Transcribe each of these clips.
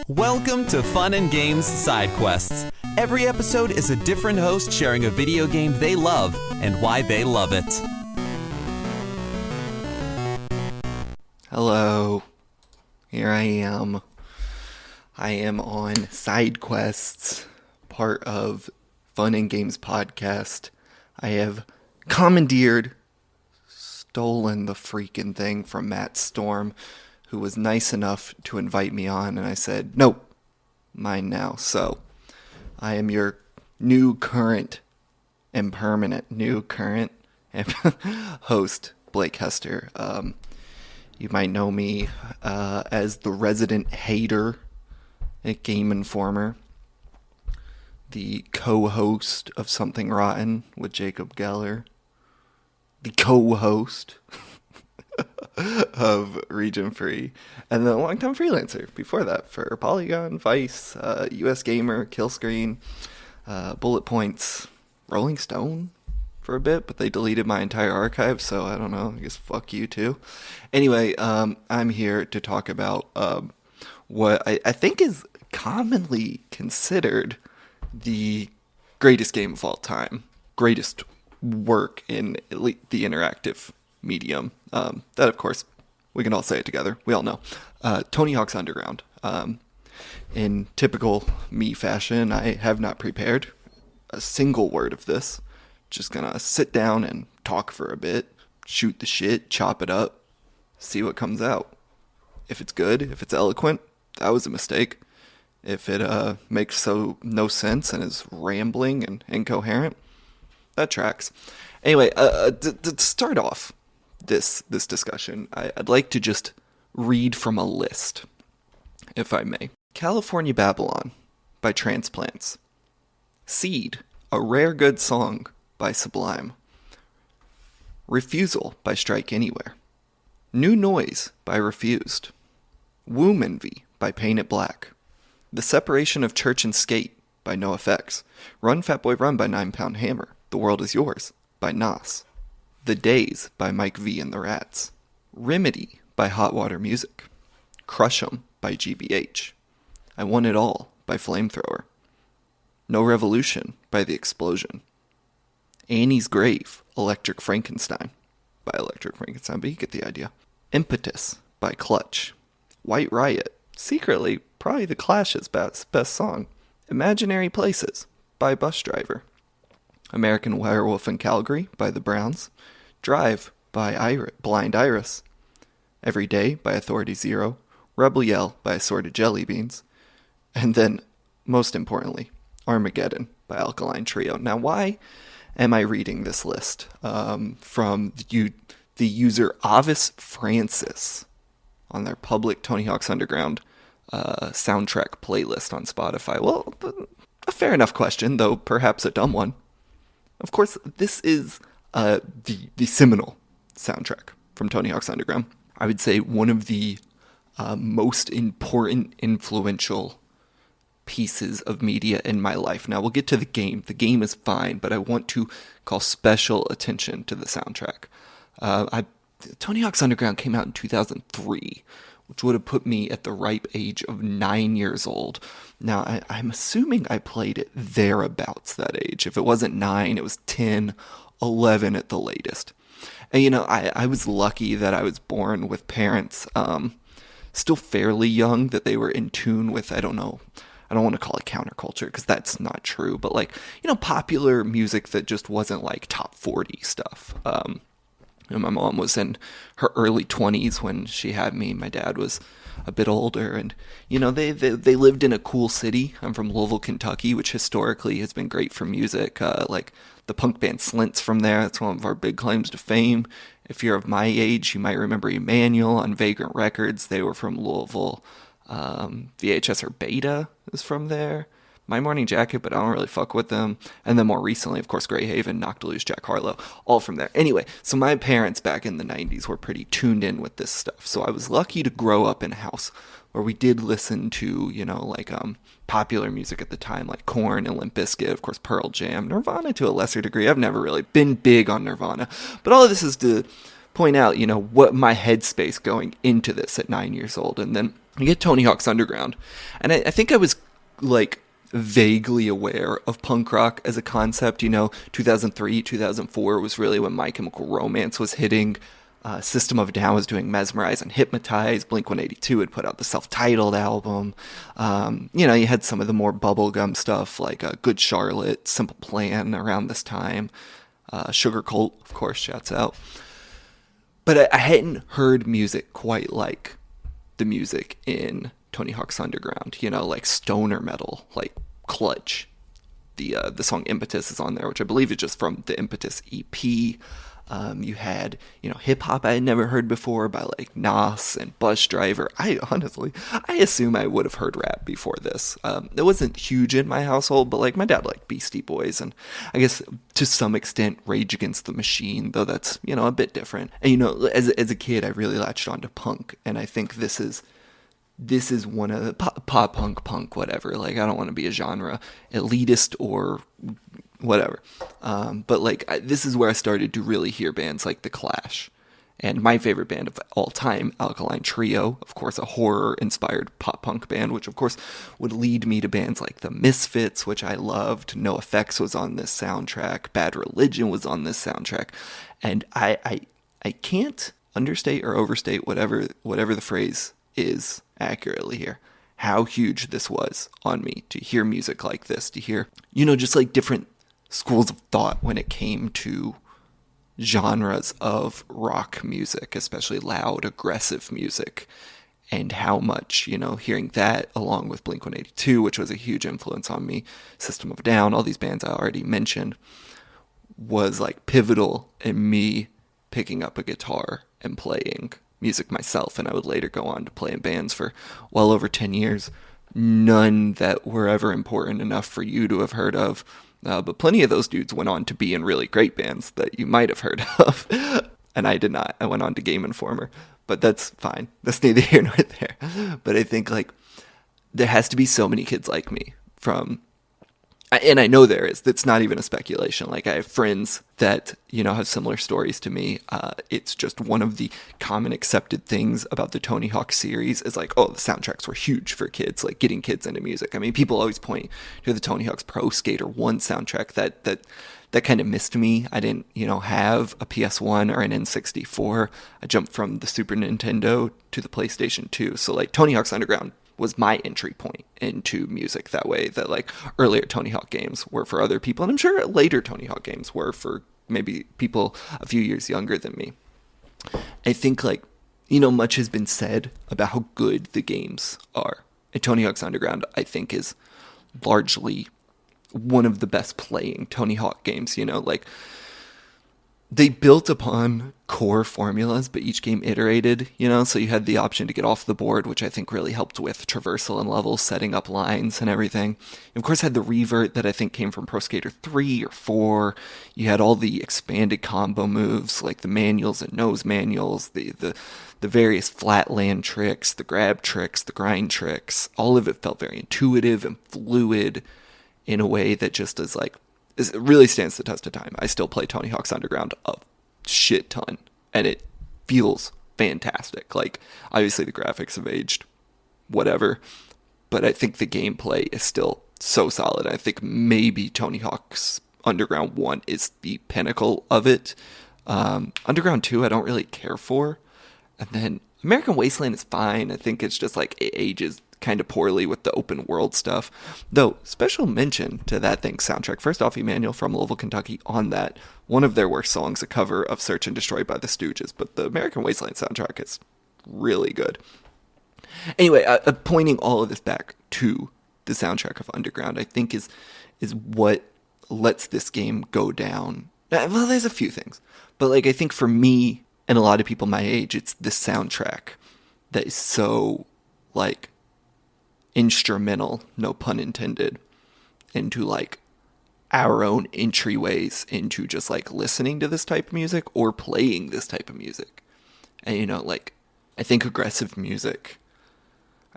Welcome to Fun and Games Side Quests. Every episode is a different host sharing a video game they love and why they love it. Hello, here I am. I am on Side Quests, part of Fun and Games podcast. I have stolen the freaking thing from Matt Storm, who was nice enough to invite me on, and I said, nope, mine now. So, I am your current host, Blake Hester. You might know me as the resident hater at Game Informer, the co-host of Something Rotten with Jacob Geller, the co-host of Region Free, and then a longtime freelancer before that for Polygon, Vice, US Gamer, Killscreen, Bullet Points, Rolling Stone for a bit, but they deleted my entire archive, so I don't know, I guess fuck you too. Anyway, I'm here to talk about what I think is commonly considered the greatest game of all time, greatest work in the interactive medium. That, of course, we can all say it together. We all know. Tony Hawk's Underground. In typical me fashion, I have not prepared a single word of this. Just gonna sit down and talk for a bit, shoot the shit, chop it up, see what comes out. If it's good, if it's eloquent, that was a mistake. If it makes no sense and is rambling and incoherent, that tracks. Anyway, to start off this discussion, I'd like to just read from a list, if I may. California Babylon by Transplants. Seed, a rare good song by Sublime. Refusal by Strike Anywhere. New Noise by Refused. Womb Envy by Paint It Black. The Separation of Church and Skate by NoFX. Run Fat Boy Run by 9 Pound Hammer. The World Is Yours by Nas. The Days by Mike V and the Rats. Remedy by Hot Water Music. Crush 'Em by GBH. I Want It All by Flamethrower. No Revolution by The Explosion. Annie's Grave, Electric Frankenstein by Electric Frankenstein, but you get the idea. Impetus by Clutch. White Riot, secretly probably the Clash's best song. Imaginary Places by Bus Driver. American Werewolf in Calgary by The Browns. Drive by Blind Iris. Every Day by Authority Zero. Rebel Yell by Assorted Jelly Beans. And then, most importantly, Armageddon by Alkaline Trio. Now, why am I reading this list from the user Avis Francis on their public Tony Hawk's Underground soundtrack playlist on Spotify? Well, a fair enough question, though perhaps a dumb one. Of course, this is the seminal soundtrack from Tony Hawk's Underground. I would say one of the most important, influential pieces of media in my life. Now, we'll get to the game. The game is fine, but I want to call special attention to the soundtrack. Tony Hawk's Underground came out in 2003, which would have put me at the ripe age of 9 years old. Now, I'm assuming I played it thereabouts that age. If it wasn't 9, it was 10, 11 at the latest. And, I was lucky that I was born with parents still fairly young, that they were in tune with, I don't want to call it counterculture because that's not true, but popular music that just wasn't like top 40 stuff. My mom was in her early 20s when she had me. My dad was a bit older, and they lived in a cool city. I'm from Louisville, Kentucky, which historically has been great for music. Like the punk band Slint's from there. That's one of our big claims to fame. If you're of my age, you might remember Emmanuel on Vagrant Records. They were from Louisville. VHS or Beta is from there. My Morning Jacket, but I don't really fuck with them. And then more recently, of course, Grey Haven, Knocked Loose, Jack Harlow, all from there. Anyway, so my parents back in the 90s were pretty tuned in with this stuff. So I was lucky to grow up in a house where we did listen to, popular music at the time, like Korn and Limp Bizkit, of course, Pearl Jam, Nirvana to a lesser degree. I've never really been big on Nirvana. But all of this is to point out, what my headspace going into this at 9 years old. And then You get Tony Hawk's Underground. And I think I was, like, vaguely aware of punk rock as a concept. 2003, 2004 was really when My Chemical Romance was hitting. System of a Down was doing Mesmerize and Hypnotize. Blink-182 had put out the self-titled album. You had some of the more bubblegum stuff like Good Charlotte, Simple Plan around this time. Sugar Cult, of course, shouts out. But I hadn't heard music quite like the music in Tony Hawk's Underground. Like stoner metal, like Clutch. The song Impetus is on there, which I believe is just from the Impetus EP. You had, hip hop I had never heard before by like Nas and Bus Driver. I assume I would have heard rap before this. It wasn't huge in my household, but like my dad liked Beastie Boys and I guess to some extent Rage Against the Machine, though that's, a bit different. And, as a kid, I really latched onto punk, and I think this is one of the pop punk, whatever. Like, I don't want to be a genre elitist or whatever. But like, this is where I started to really hear bands like The Clash. And my favorite band of all time, Alkaline Trio, of course, a horror-inspired pop-punk band, which, of course, would lead me to bands like The Misfits, which I loved. NoFX was on this soundtrack. Bad Religion was on this soundtrack. And I can't understate or overstate whatever the phrase is accurately here, how huge this was on me to hear music like this, to hear, just like different schools of thought when it came to genres of rock music, especially loud, aggressive music, and how much, hearing that along with Blink-182, which was a huge influence on me, System of a Down, all these bands I already mentioned, was like pivotal in me picking up a guitar and playing music myself. And I would later go on to play in bands for well over 10 years, none that were ever important enough for you to have heard of. But plenty of those dudes went on to be in really great bands that you might have heard of. And I did not. I went on to Game Informer. But that's fine. That's neither here nor there. But I think, like, there has to be so many kids like me from... And I know there is. That's not even a speculation. Like, I have friends that, have similar stories to me. It's just one of the common accepted things about the Tony Hawk series is like, oh, the soundtracks were huge for kids, like getting kids into music. I mean, people always point to the Tony Hawk's Pro Skater 1 soundtrack. That kind of missed me. I didn't, have a PS1 or an N64. I jumped from the Super Nintendo to the PlayStation 2. So, like, Tony Hawk's Underground was my entry point into music that way, that like earlier Tony Hawk games were for other people. And I'm sure later Tony Hawk games were for maybe people a few years younger than me. I think like, much has been said about how good the games are. And Tony Hawk's Underground, I think, is largely one of the best playing Tony Hawk games, like they built upon core formulas, but each game iterated, so you had the option to get off the board, which I think really helped with traversal and levels, setting up lines and everything. You, of course, had the revert that I think came from Pro Skater 3 or 4. You had all the expanded combo moves, like the manuals and nose manuals, the various flatland tricks, the grab tricks, the grind tricks. All of it felt very intuitive and fluid in a way that just is like, it really stands the test of time. I still play Tony Hawk's Underground a shit ton, and it feels fantastic. Like, obviously the graphics have aged, whatever, but I think the gameplay is still so solid. I think maybe Tony Hawk's Underground 1 is the pinnacle of it. Underground 2 I don't really care for, and then American Wasteland is fine. I think it's just like it ages kind of poorly with the open world stuff. Though, special mention to that thing's soundtrack. First off, Emmanuel from Louisville, Kentucky on that. One of their worst songs, a cover of Search and Destroy by the Stooges. But the American Wasteland soundtrack is really good. Anyway, pointing all of this back to the soundtrack of Underground, I think is what lets this game go down. Well, there's a few things. But like, I think for me and a lot of people my age, it's the soundtrack that is so, like, instrumental, no pun intended, into like our own entryways into just like listening to this type of music or playing this type of music. And like, I think aggressive music,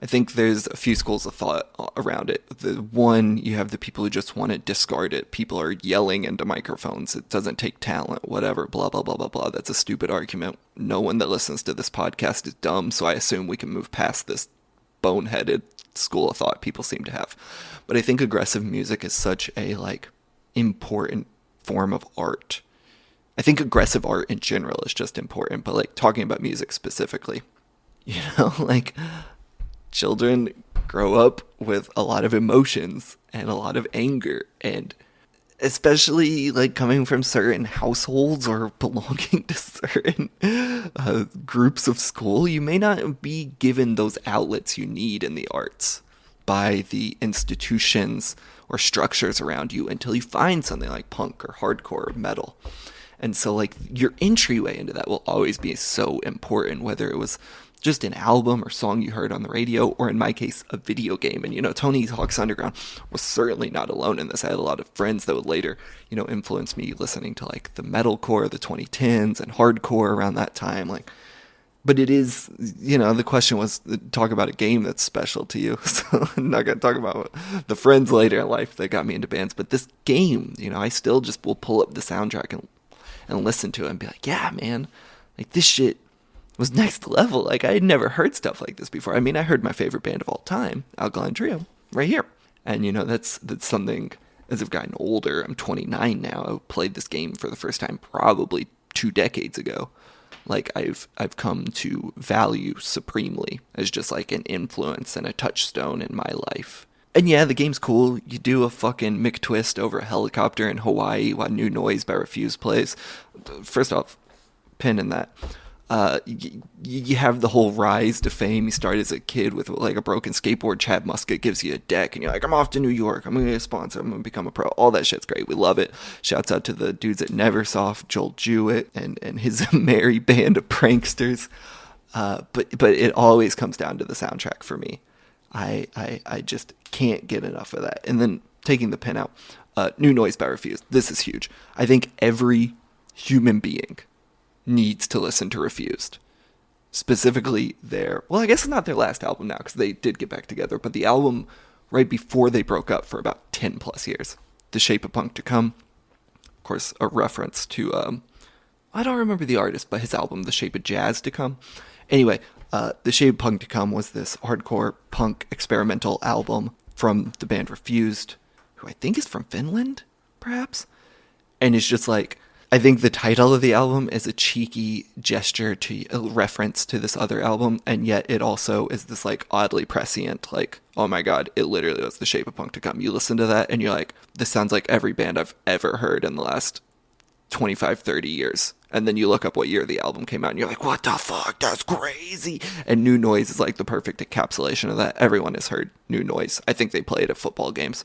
I think there's a few schools of thought around it. The one, you have the people who just want to discard it. People are yelling into microphones. It doesn't take talent, whatever, blah, blah, blah, blah, blah. That's a stupid argument. No one that listens to this podcast is dumb, so I assume we can move past this boneheaded school of thought people seem to have. But I think aggressive music is such a, like, important form of art. I think aggressive art in general is just important, but, like, talking about music specifically, you know, like, children grow up with a lot of emotions and a lot of anger, and especially, like, coming from certain households or belonging to certain groups of school, you may not be given those outlets you need in the arts by the institutions or structures around you until you find something like punk or hardcore or metal. And so, like, your entryway into that will always be so important, whether it was just an album or song you heard on the radio, or in my case, a video game. And, you know, Tony Hawk's Underground was certainly not alone in this. I had a lot of friends that would later, you know, influence me listening to, like, the metalcore, the 2010s, and hardcore around that time. Like, but it is, you know, the question was, talk about a game that's special to you. So I'm not going to talk about the friends later in life that got me into bands. But this game, you know, I still just will pull up the soundtrack and listen to it and be like, yeah, man, like, this shit was next level. Like, I had never heard stuff like this before. I mean, I heard my favorite band of all time, Alkaline Trio, right here. And, you know, that's something, as I've gotten older, I'm 29 now, I played this game for the first time probably 2 decades ago. Like, I've come to value supremely as just, like, an influence and a touchstone in my life. And yeah, the game's cool. You do a fucking McTwist over a helicopter in Hawaii while New Noise by Refuse plays. First off, pin in that. You have the whole rise to fame. You start as a kid with, like, a broken skateboard. Chad Muska gives you a deck, and you're like, I'm off to New York. I'm going to get a sponsor. I'm going to become a pro. All that shit's great. We love it. Shouts out to the dudes at Neversoft, Joel Jewett, and his merry band of pranksters. But it always comes down to the soundtrack for me. I just can't get enough of that. And then taking the pin out, New Noise by Refused. This is huge. I think every human being needs to listen to Refused. Specifically well, I guess it's not their last album now, because they did get back together, but the album right before they broke up for about 10 plus years. The Shape of Punk to Come. Of course, a reference to, I don't remember the artist, but his album, The Shape of Jazz to Come. Anyway, The Shape of Punk to Come was this hardcore punk experimental album from the band Refused, who I think is from Finland, perhaps? And it's just like, I think the title of the album is a cheeky gesture to a reference to this other album, and yet it also is this, like, oddly prescient, like, oh my god, it literally was The Shape of Punk to Come. You listen to that and you're like, this sounds like every band I've ever heard in the last 25, 30 years. And then you look up what year the album came out and you're like, what the fuck, that's crazy. And New Noise is, like, the perfect encapsulation of that. Everyone has heard New Noise. I think they play it at football games.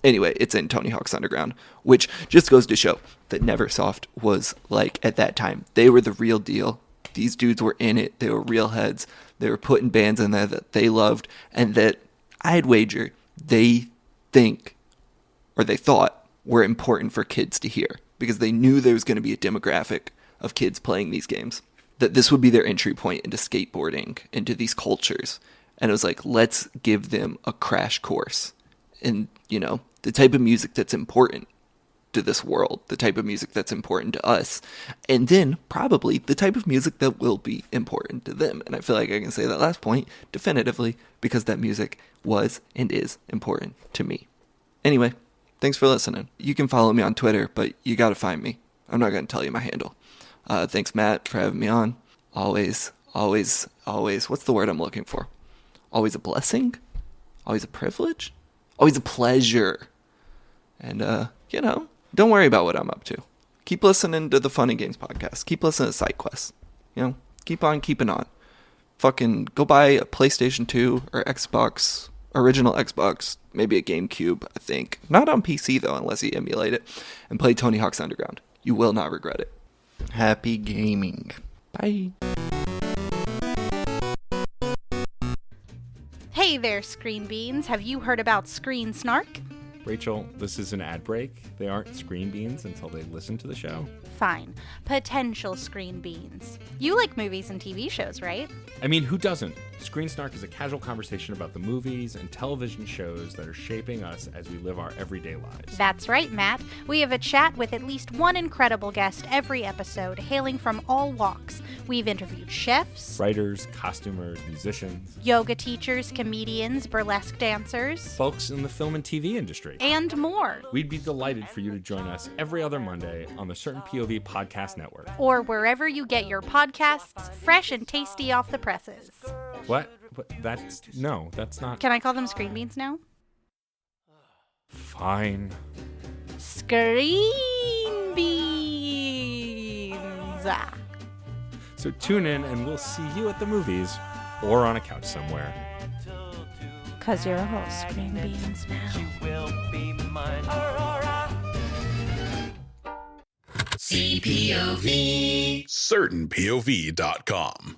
Anyway, it's in Tony Hawk's Underground, which just goes to show that Neversoft was, like, at that time, they were the real deal. These dudes were in it. They were real heads. They were putting bands in there that they loved, and that I'd wager they thought were important for kids to hear, because they knew there was going to be a demographic of kids playing these games, that this would be their entry point into skateboarding, into these cultures. And it was like, let's give them a crash course in, you know, the type of music that's important to this world, the type of music that's important to us, and then probably the type of music that will be important to them. And I feel like I can say that last point definitively, because that music was and is important to me. Anyway, thanks for listening. You can follow me on Twitter, but you gotta find me. I'm not gonna tell you my handle. Thanks, Matt, for having me on. Always, what's the word I'm looking for? Always a blessing? Always a privilege? Always a pleasure. And, you know, don't worry about what I'm up to. Keep listening to the Fun and Games podcast. Keep listening to Side Quests. You know, keep on keeping on. Fucking go buy a PlayStation 2 or Xbox, original Xbox, maybe a GameCube, I think. Not on PC, though, unless you emulate it. And play Tony Hawk's Underground. You will not regret it. Happy gaming. Bye. Hey there, Screen Beans. Have you heard about Screen Snark? Rachel, this is an ad break. They aren't Screen Beans until they listen to the show. Fine. Potential Screen Beans. You like movies and TV shows, right? I mean, who doesn't? Screen Snark is a casual conversation about the movies and television shows that are shaping us as we live our everyday lives. That's right, Matt. We have a chat with at least one incredible guest every episode, hailing from all walks. We've interviewed chefs, Writers, costumers, musicians, yoga teachers, comedians, burlesque dancers, folks in the film and TV industry, and more. We'd be delighted for you to join us every other Monday on the Certain POV Podcast Network. Or wherever you get your podcasts, fresh and tasty off the presses. What? That's not. Can I call them Screen Beans now? Fine. Screen Beans! So tune in and we'll see you at the movies or on a couch somewhere. 'Cause you're a whole Screen Beans now. She will be mine. CPOV. CertainPOV.com.